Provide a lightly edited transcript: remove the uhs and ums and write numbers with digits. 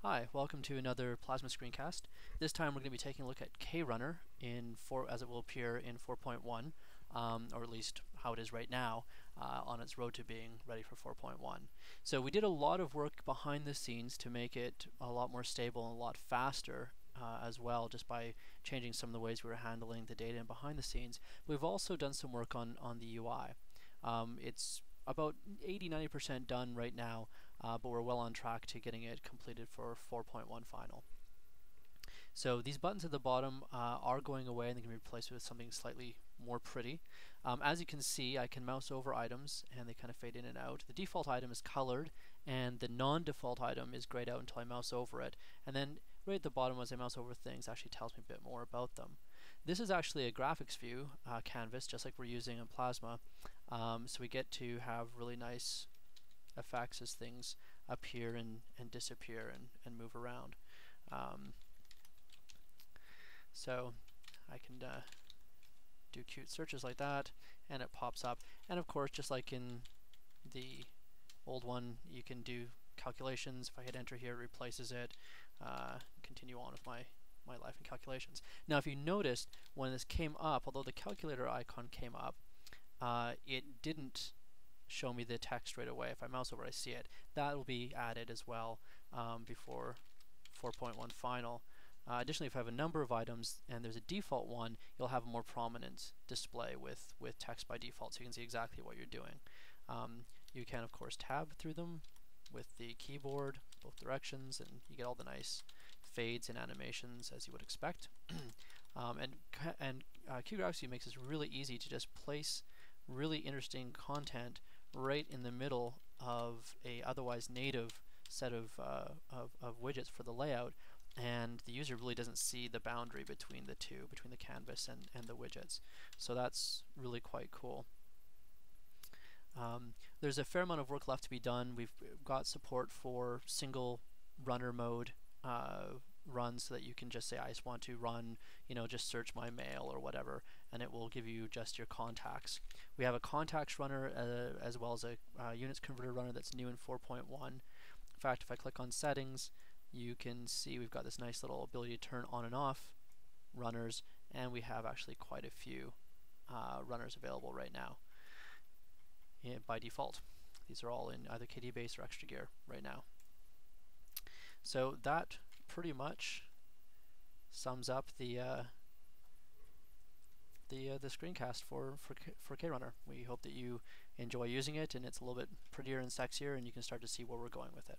Hi, welcome to another Plasma screencast. This time we're going to be taking a look at Krunner as it will appear in 4.1, or at least how it is right now, on its road to being ready for 4.1. So we did a lot of work behind the scenes to make it a lot more stable and a lot faster as well, just by changing some of the ways we were handling the data and behind the scenes. We've also done some work on the UI. It's about 80-90% done right now, but we're well on track to getting it completed for 4.1 final. So these buttons at the bottom are going away and they can be replaced with something slightly more pretty. As you can see, I can mouse over items and they kind of fade in and out. The default item is colored and the non-default item is grayed out until I mouse over it. And then right at the bottom, as I mouse over things, actually tells me a bit more about them. This is actually a graphics view canvas, just like we're using in Plasma. So we get to have really nice effects as things appear and disappear and move around. So I can do cute searches like that and it pops up. And of course, just like in the old one, you can do calculations. If I hit enter here, it replaces it. Continue on with my life and calculations. Now if you noticed, when this came up, although the calculator icon came up, it didn't show me the text right away. If I mouse over, I see it. That will be added as well before 4.1 final. Additionally, if I have a number of items and there's a default one, you'll have a more prominent display with text by default, so you can see exactly what you're doing. You can, of course, tab through them with the keyboard, both directions, and you get all the nice fades and animations as you would expect. QGraphics makes this really easy to just place really interesting content right in the middle of a otherwise native set of widgets for the layout, and the user really doesn't see the boundary between the two, between the canvas and the widgets. So that's really quite cool. There's a fair amount of work left to be done. We've got support for single runner mode runs, so that you can just say, I just want to run, just search my mail or whatever, and it will give you just your contacts. We have a contacts runner as well as a units converter runner that's new in 4.1. In fact, if I click on settings, you can see we've got this nice little ability to turn on and off runners, and we have actually quite a few runners available right now by default. These are all in either KDE base or extra gear right now. So that pretty much sums up the screencast for Krunner. We hope that you enjoy using it and it's a little bit prettier and sexier and you can start to see where we're going with it.